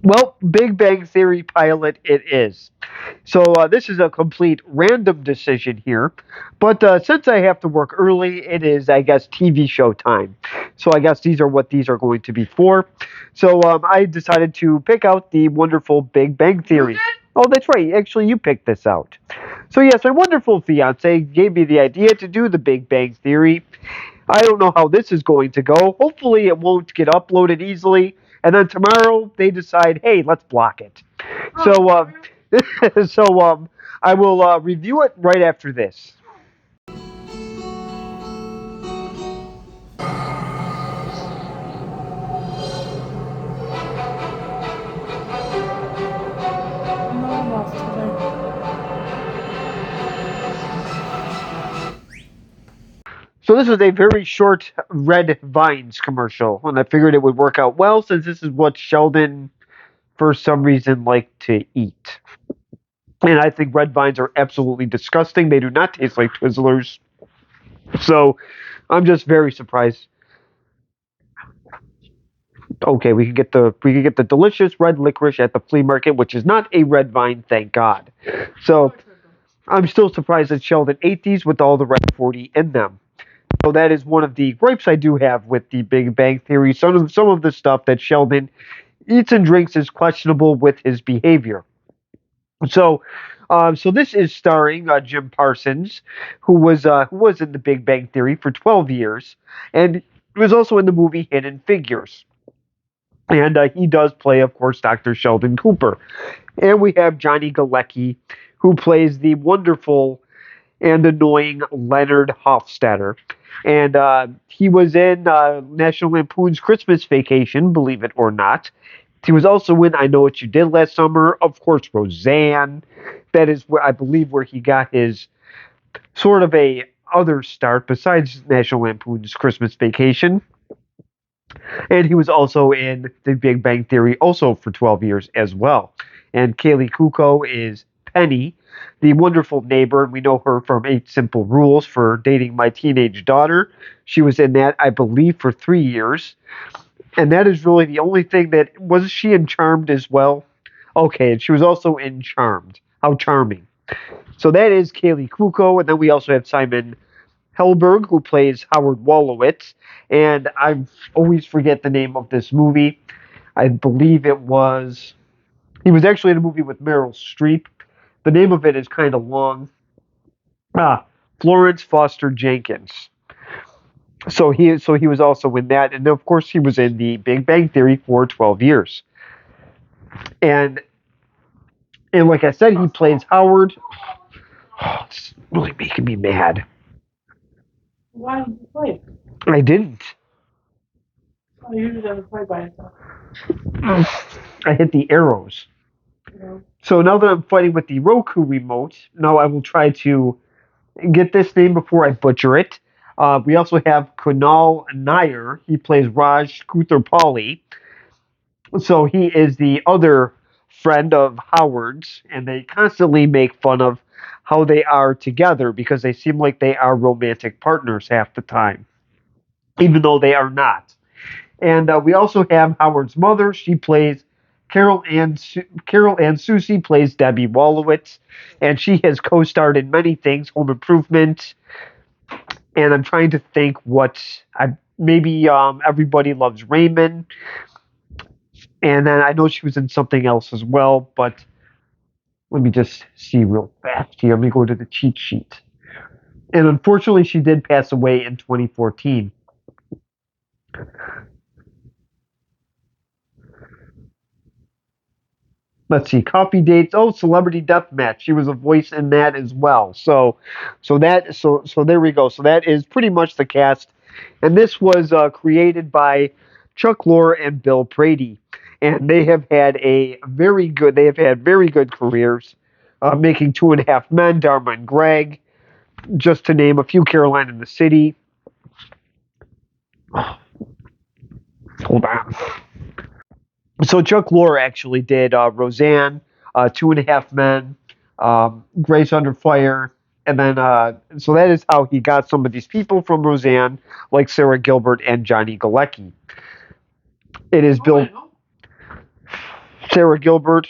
Well, Big Bang Theory pilot it is. So this is a complete random decision here, but since I have to work early, it is, I guess, TV show time. So I guess these are what these are going to be for. So I decided to pick out the wonderful Big Bang Theory. Oh, that's right. Actually, you picked this out. So yes, my wonderful fiance gave me the idea to do the Big Bang Theory. I don't know how this is going to go. Hopefully, it won't get uploaded easily. And then tomorrow they decide, hey, let's block it. So, so I will review it right after this. No one lost today. So this was a very short Red Vines commercial, and I figured it would work out well since this is what Sheldon, for some reason, liked to eat. And I think red vines are absolutely disgusting. They do not taste like Twizzlers. So I'm just very surprised. Okay, we could get the delicious red licorice at the flea market, which is not a red vine, thank God. So I'm still surprised that Sheldon ate these with all the red 40 in them. So that is one of the gripes I do have with the Big Bang Theory. Some of the stuff that Sheldon eats and drinks is questionable with his behavior. So, so this is starring Jim Parsons, who was in the Big Bang Theory for 12 years, and was also in the movie Hidden Figures. And he does play, of course, Dr. Sheldon Cooper. And we have Johnny Galecki, who plays the wonderful and annoying Leonard Hofstadter. And he was in National Lampoon's Christmas Vacation, believe it or not. He was also in I Know What You Did Last Summer, of course, Roseanne. That is where I believe where he got his sort of a other start besides National Lampoon's Christmas Vacation. And he was also in The Big Bang Theory, also for 12 years as well. And Kaylee Kuko is Penny, the wonderful neighbor. We know her from Eight Simple Rules for dating my teenage daughter. She was in that, I believe, for 3 years. And that is really the only thing that was she in Charmed as well? Okay, and she was also in Charmed. How charming. So that is Kaylee Kuko, and then we also have Simon Helberg, who plays Howard Wolowitz. And I always forget the name of this movie. I believe it was. He was actually in a movie with Meryl Streep. The name of it is kind of long. Ah, Florence Foster Jenkins. So he was also in that, and of course he was in the Big Bang Theory for 12 years. And and like I said, he plays Howard. Oh, it's really making me mad. Why did you play? I didn't. I usually doesn't play by itself. I hit the arrows. You So now that I'm fighting with the Roku remote, now I will try to get this name before I butcher it. We also have Kunal Nair. He plays Raj Kutherpally. So he is the other friend of Howard's, and they constantly make fun of how they are together because they seem like they are romantic partners half the time, even though they are not. And we also have Howard's mother. She plays Carol Ann Susie plays Debbie Wolowitz, and she has co-starred in many things, Home Improvement. And I'm trying to think what I maybe Everybody Loves Raymond. And then I know she was in something else as well, but let me just see real fast here. Let me go to the cheat sheet. And unfortunately, she did pass away in 2014. Let's see, coffee dates. Oh, Celebrity Deathmatch. She was a voice in that as well. So there we go. So that is pretty much the cast, and this was created by Chuck Lorre and Bill Prady, and they have had a very good. They have had very good careers, making Two and a Half Men, Dharma and Greg, just to name a few. Caroline in the City. Hold on. So Chuck Lorre actually did Roseanne, Two and a Half Men, Grace Under Fire, and then so that is how he got some of these people from Roseanne, like Sarah Gilbert and Johnny Galecki. It is Bill. Sarah Gilbert,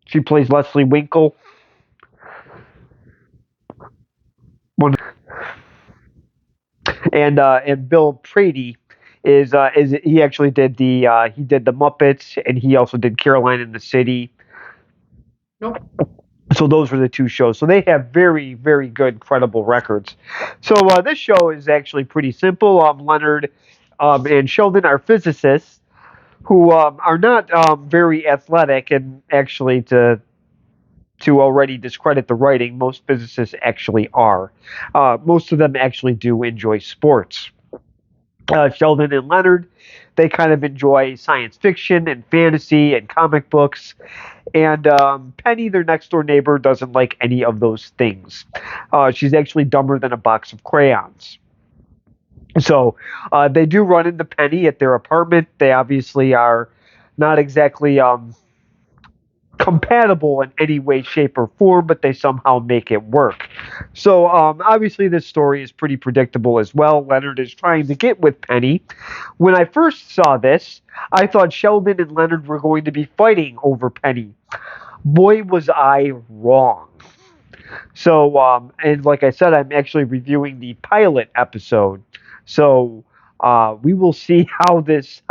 she plays Leslie Winkle. One, and Bill Prady is he actually did the Muppets, and he also did Caroline in the City. Nope. So those were the two shows. So they have very, very good, credible records. So this show is actually pretty simple. Leonard and Sheldon are physicists who are not very athletic, and actually to already discredit the writing, most physicists actually are. Most of them actually do enjoy sports. Sheldon and Leonard, they kind of enjoy science fiction and fantasy and comic books. And Penny, their next door neighbor, doesn't like any of those things. She's actually dumber than a box of crayons. So they do run into Penny at their apartment. They obviously are not exactly compatible in any way, shape, or form, but they somehow make it work. So obviously, this story is pretty predictable as well. Leonard is trying to get with Penny. When I first saw this, I thought Sheldon and Leonard were going to be fighting over Penny. Boy, was I wrong. So, and like I said, I'm actually reviewing the pilot episode. So we will see how this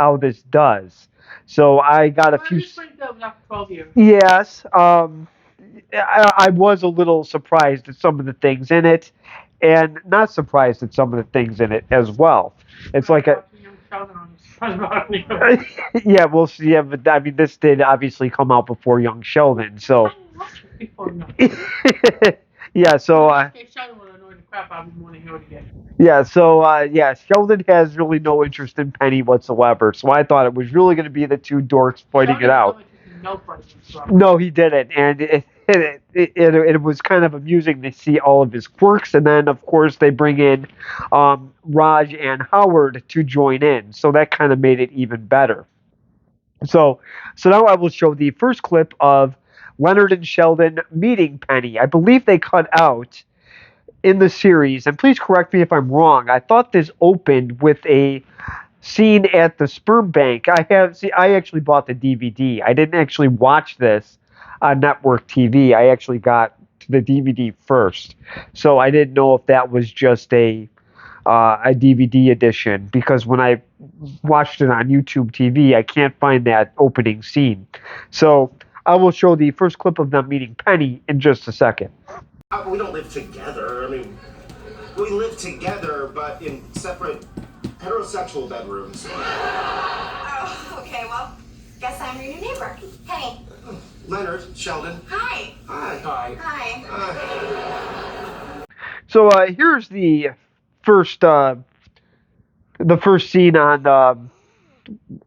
does. So I got a few. After 12 years. Yes, I was a little surprised at some of the things in it, and not surprised at some of the things in it as well. It's like a yeah, we'll see. Yeah, but I mean, this did obviously come out before Young Sheldon, so yeah. So yeah, so yeah, Sheldon has really no interest in Penny whatsoever. So I thought it was really going to be the two dorks fighting it out. No, he didn't, and it was kind of amusing to see all of his quirks, and then of course they bring in Raj and Howard to join in, so that kind of made it even better. So now I will show the first clip of Leonard and Sheldon meeting Penny. I believe they cut out in the series, and please correct me if I'm wrong. I thought this opened with a scene at the sperm bank. I actually bought the DVD. I didn't actually watch this on network TV. I actually got to the DVD first, so I didn't know if that was just a DVD edition, because when I watched it on YouTube TV, I can't find that opening scene. So I will show the first clip of them meeting Penny in just a second. We don't live together. I mean, we live together, but in separate heterosexual bedrooms. Oh, okay, well, guess I'm your new neighbor. Penny. Leonard, Sheldon. Hi. Hi. Hi. Hi. Hi. So here's the first scene on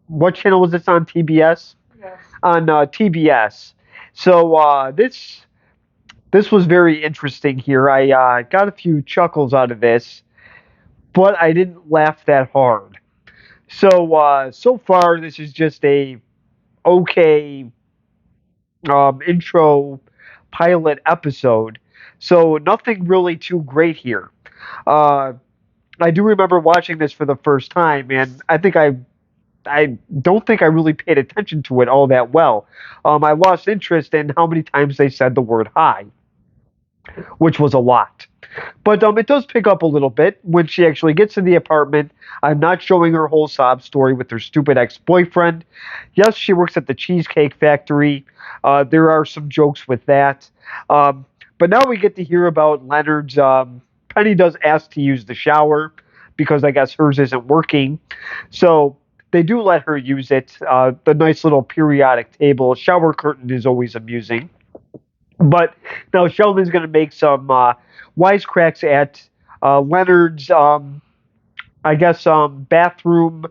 what channel was this on? TBS. Yeah. On TBS. So this was very interesting here. I got a few chuckles out of this, but I didn't laugh that hard. So far this is just a okay intro pilot episode. So nothing really too great here. Uh, I do remember watching this for the first time, and I don't think I really paid attention to it all that well. I lost interest in how many times they said the word hi, which was a lot. But it does pick up a little bit when she actually gets in the apartment. I'm not showing her whole sob story with her stupid ex-boyfriend. Yes, she works at the Cheesecake Factory. There are some jokes with that. But now we get to hear about Leonard's. Penny does ask to use the shower because I guess hers isn't working. So they do let her use it. The nice little periodic table. Shower curtain is always amusing. But now Sheldon's going to make some wisecracks at Leonard's, I guess, bathroom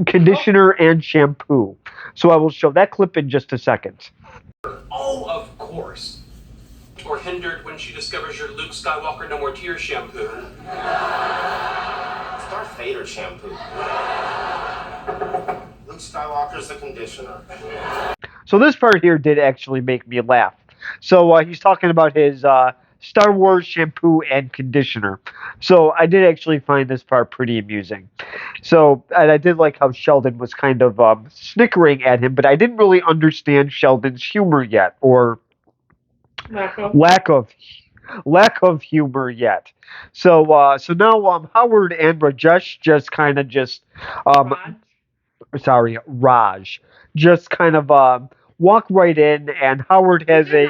conditioner and shampoo. So I will show that clip in just a second. Oh, of course. Or hindered when she discovers your Luke Skywalker No More Tears shampoo. Darth Vader shampoo. Luke Skywalker's the conditioner. So this part here did actually make me laugh. So he's talking about his Star Wars shampoo and conditioner. So I did actually find this part pretty amusing. So, and I did like how Sheldon was kind of snickering at him, but I didn't really understand Sheldon's humor yet, or Marco. lack of humor yet. So now Howard and Rajesh just kind of just um, Raj. Raj just kind of walk right in, and Howard has Yeah.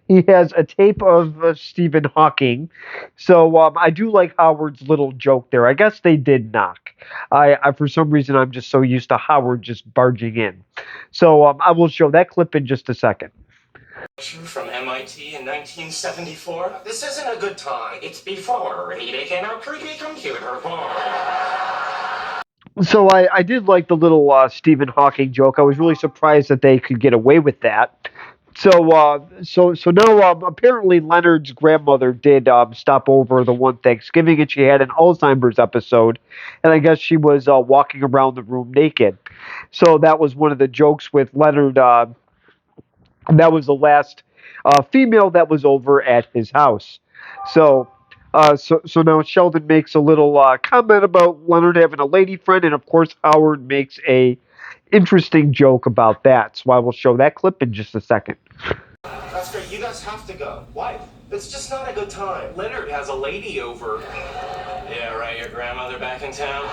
he has a tape of Stephen Hawking. So I do like Howard's little joke there. I guess they did knock. I for some reason I'm just so used to Howard just barging in. So I will show that clip in just a second. From MIT in 1974. This isn't a good time. It's before he became a creepy computer boy. So I did like the little Stephen Hawking joke. I was really surprised that they could get away with that. So now apparently Leonard's grandmother did stop over the one Thanksgiving, and she had an Alzheimer's episode, and I guess she was walking around the room naked. So that was one of the jokes with Leonard. That was the last female that was over at his house. So. So now Sheldon makes a little comment about Leonard having a lady friend, and of course Howard makes a interesting joke about that. So I will show that clip in just a second. That's great. You guys have to go. Why? It's just not a good time. Leonard has a lady over. Yeah, right, your grandmother back in town?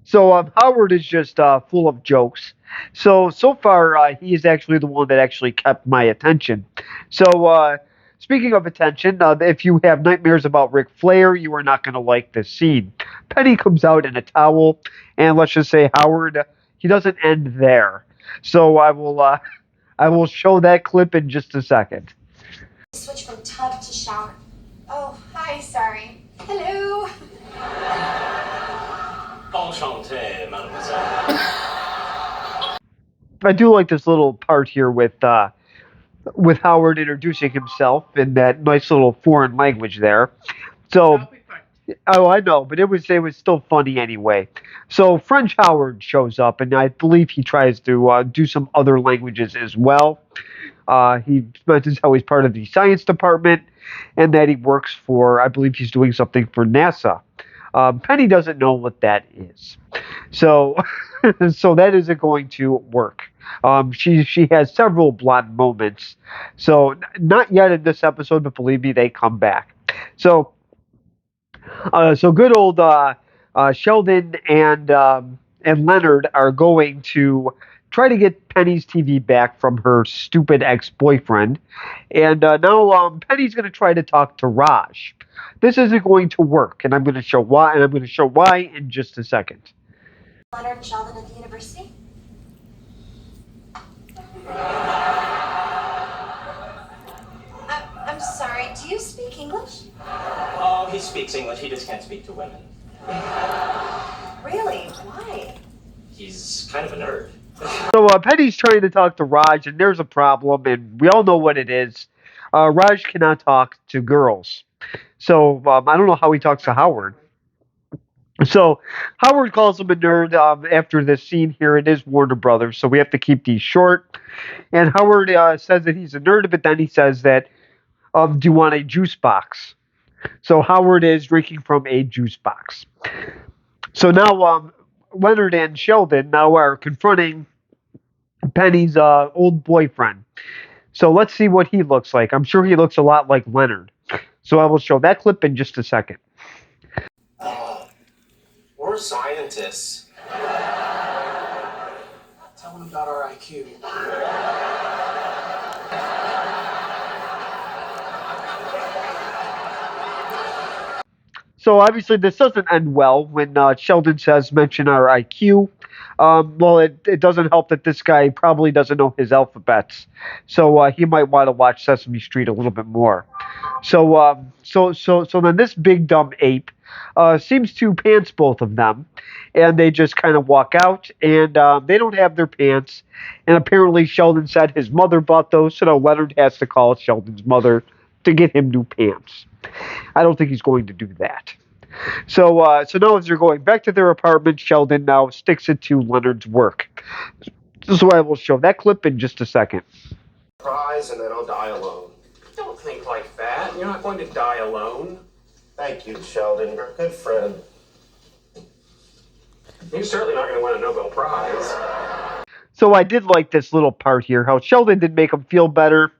So Howard is just full of jokes. So far he is actually the one that actually kept my attention. So speaking of attention, if you have nightmares about Ric Flair, you are not going to like this scene. Penny comes out in a towel, and let's just say Howard, he doesn't end there. So I will show that clip in just a second. Switch from tub to shower. Oh, hi, sorry. Hello. Enchanté, mademoiselle. I do like this little part here with Howard introducing himself in that nice little foreign language there. So, That'll be fun. oh, I know, but it was still funny anyway. So French Howard shows up, and I believe he tries to do some other languages as well. He mentions how he's part of the science department, and that he works for, I believe he's doing something for NASA. Penny doesn't know what that is, so so that isn't going to work. She has several blonde moments, so not yet in this episode, but believe me, they come back. So good old Sheldon and Leonard are going to try to get Penny's TV back from her stupid ex-boyfriend, and now Penny's going to try to talk to Raj. This isn't going to work, and I'm going to show why. And I'm going to show why in just a second. Leonard and Sheldon at the university? I'm sorry, do you speak English? Oh, he speaks English, he just can't speak to women. Really? Why? He's kind of a nerd. So Penny's trying to talk to Raj, and there's a problem, and we all know what it is. Raj cannot talk to girls. So I don't know how he talks to Howard. So Howard calls him a nerd after this scene here. It is Warner Brothers, so we have to keep these short. And Howard says that he's a nerd, but then he says that, do you want a juice box? So Howard is drinking from a juice box. So now Leonard and Sheldon now are confronting Penny's old boyfriend. So let's see what he looks like. I'm sure he looks a lot like Leonard. So I will show that clip in just a second. We're scientists. Tell him about our IQ. So obviously this doesn't end well when Sheldon says mention our IQ. Well, it doesn't help that this guy probably doesn't know his alphabets, so he might want to watch Sesame Street a little bit more. So then this big dumb ape seems to pants both of them, and they just kind of walk out, and they don't have their pants. And apparently Sheldon said his mother bought those, so now Leonard has to call Sheldon's mother to get him new pants. I don't think he's going to do that. So now as they're going back to their apartment, Sheldon now sticks it to Leonard's work. So I will show that clip in just a second. Surprise, and then I'll die alone. think like that. You're not going to die alone. Thank you, Sheldon. You're a good friend. You're certainly not going to win a Nobel Prize. So I did like this little part here, how Sheldon did make him feel better.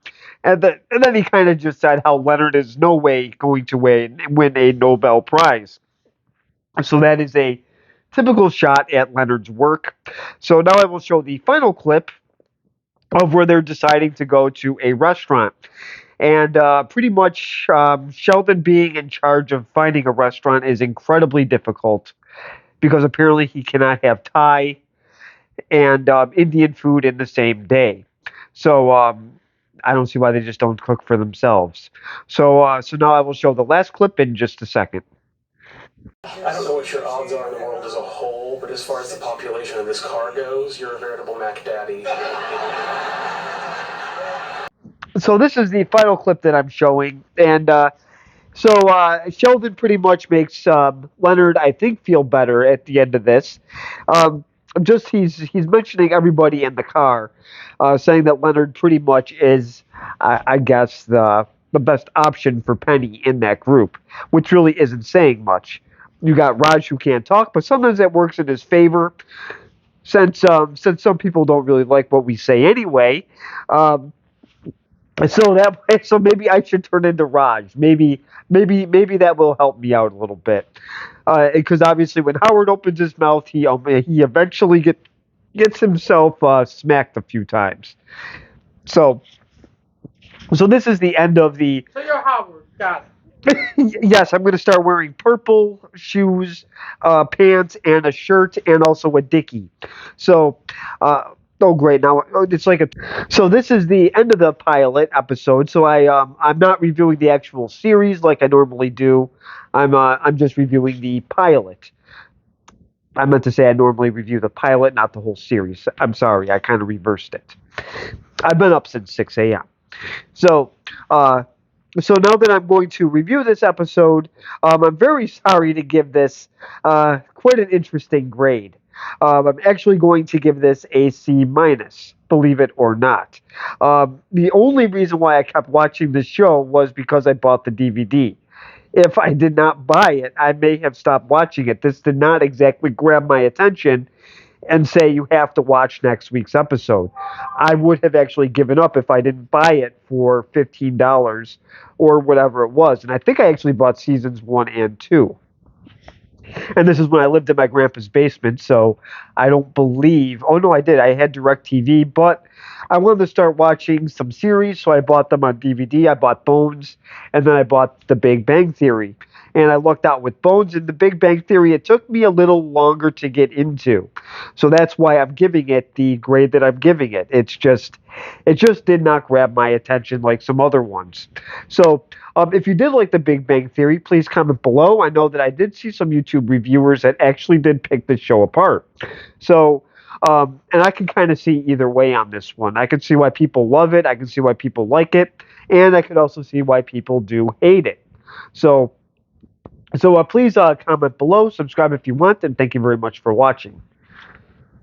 And then he kind of just said how Leonard is no way going to win a Nobel Prize. So that is a typical shot at Leonard's work. So now I will show the final clip of where they're deciding to go to a restaurant. And pretty much Sheldon being in charge of finding a restaurant is incredibly difficult because apparently he cannot have Thai and Indian food in the same day. So I don't see why they just don't cook for themselves. So now I will show the last clip in just a second. I don't know what your odds are in the world as a whole, but as far as the population of this car goes, you're a veritable Mac Daddy. So this is the final clip that I'm showing, and Sheldon pretty much makes Leonard, I think, feel better at the end of this. Just he's mentioning everybody in the car, saying that Leonard pretty much is, I guess, the best option for Penny in that group, which really isn't saying much. You got Raj who can't talk, but sometimes that works in his favor, since some people don't really like what we say anyway. So maybe I should turn into Raj. Maybe that will help me out a little bit. Because obviously when Howard opens his mouth, he eventually gets himself smacked a few times. So this is the end of the. So you're Howard. Got it. Yes, I'm going to start wearing purple shoes, pants, and a shirt, and also a dickie. So. Oh great! Now it's like a. So this is the end of the pilot episode. So I'm not reviewing the actual series like I normally do. I'm just reviewing the pilot. I meant to say I normally review the pilot, not the whole series. I'm sorry, I kind of reversed it. I've been up since 6 a.m. So now that I'm going to review this episode, I'm very sorry to give this quite an interesting grade. I'm actually going to give this a C minus, believe it or not. The only reason why I kept watching this show was because I bought the DVD. If I did not buy it, I may have stopped watching it. This did not exactly grab my attention and say you have to watch next week's episode. I would have actually given up if I didn't buy it for $15 or whatever it was. And I think I actually bought seasons 1 and 2. And this is when I lived in my grandpa's basement, so I don't believe. Oh, no, I did. I had DirecTV, but I wanted to start watching some series, so I bought them on DVD. I bought Bones, and then I bought The Big Bang Theory. And I lucked out with Bones and The Big Bang Theory. It took me a little longer to get into. So that's why I'm giving it the grade that I'm giving it. It just did not grab my attention like some other ones. So if you did like The Big Bang Theory, please comment below. I know that I did see some YouTube reviewers that actually did pick the show apart. So, and I can kind of see either way on this one. I can see why people love it. I can see why people like it. And I could also see why people do hate it. So please comment below, subscribe if you want, and thank you very much for watching.